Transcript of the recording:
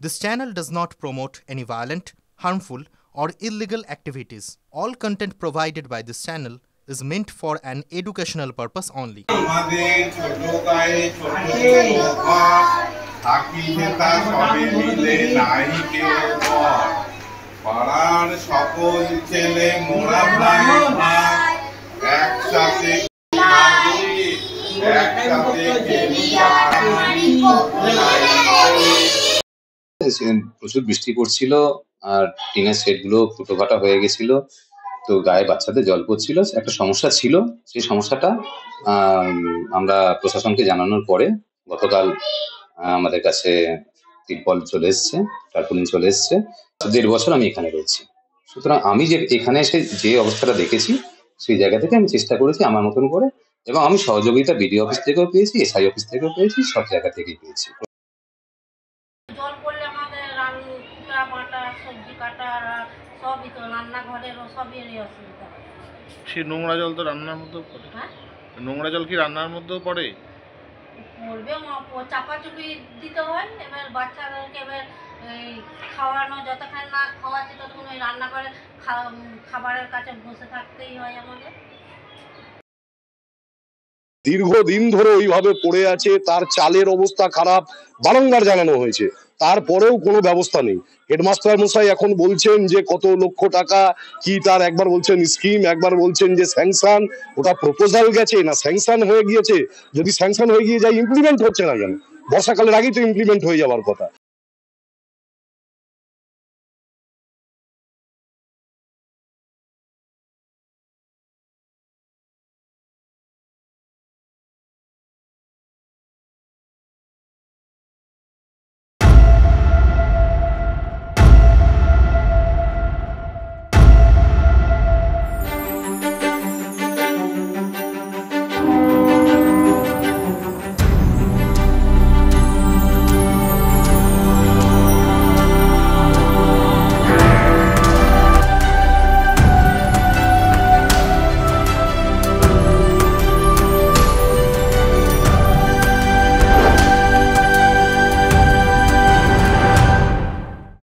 This channel does not promote any violent, harmful, or illegal activities. All content provided by this channel is meant for an educational purpose only. প্রচুর বৃষ্টি পড়ছিল আর টিনের সেটগুলো ফুটোফাটা হয়ে গেছিল, তো গায়ে বাচ্চাদের জল পড়ছিল। একটা সমস্যা ছিল, সেই সমস্যাটা আমরা প্রশাসনকে জানানোর পরে গতকাল আমাদের কাছে তিরপল চলে এসছে, টার্পুলিন চলে এসছে। 1.5 বছর আমি এখানে রয়েছি, সুতরাং আমি যে এখানে এসে যে অবস্থাটা দেখেছি সেই জায়গা থেকে আমি চেষ্টা করেছি আমার মতন করে, এবং আমি সহযোগিতা বিডিও অফিস থেকেও পেয়েছি, এসআই অফিস থেকেও পেয়েছি, সব জায়গা থেকেই পেয়েছি। জল পড়লে আমাদের রান্না বাটা সবজি কাটা সবই তো রান্নাঘরেরও সবেরই অসুবিধা। সে নোংরা জল তো রান্নার মধ্যেও পড়ে। হ্যাঁ, নোংরা জল কি রান্নার মধ্যেও পড়ে? পড়বে, চাপাচুপি দিতে হয়। এবার বাচ্চাদেরকে এবার খাওয়ানো, যতক্ষণ না খাওয়াচ্ছে ততক্ষণ ওই রান্নাঘরে খাবারের কাছে বসে থাকতেই হয় আমাদের। দীর্ঘদিন ধরে ওইভাবে পড়ে আছে, তার চালের অবস্থা খারাপ, বারংবার জানানো হয়েছে, তারপরেও কোনো ব্যবস্থা নেই। হেডমাস্টার মশাই এখন বলছেন যে কত লক্ষ টাকা কি, তার একবার বলছেন স্কিম, একবার বলছেন যে স্যাংশন। ওটা প্রপোজাল গেছে না স্যাংশন হয়ে গিয়েছে? যদি স্যাংশন হয়ে গিয়ে যায় ইমপ্লিমেন্ট হচ্ছে না কেন? বর্ষাকালের আগেই তো ইমপ্লিমেন্ট হয়ে যাওয়ার কথা।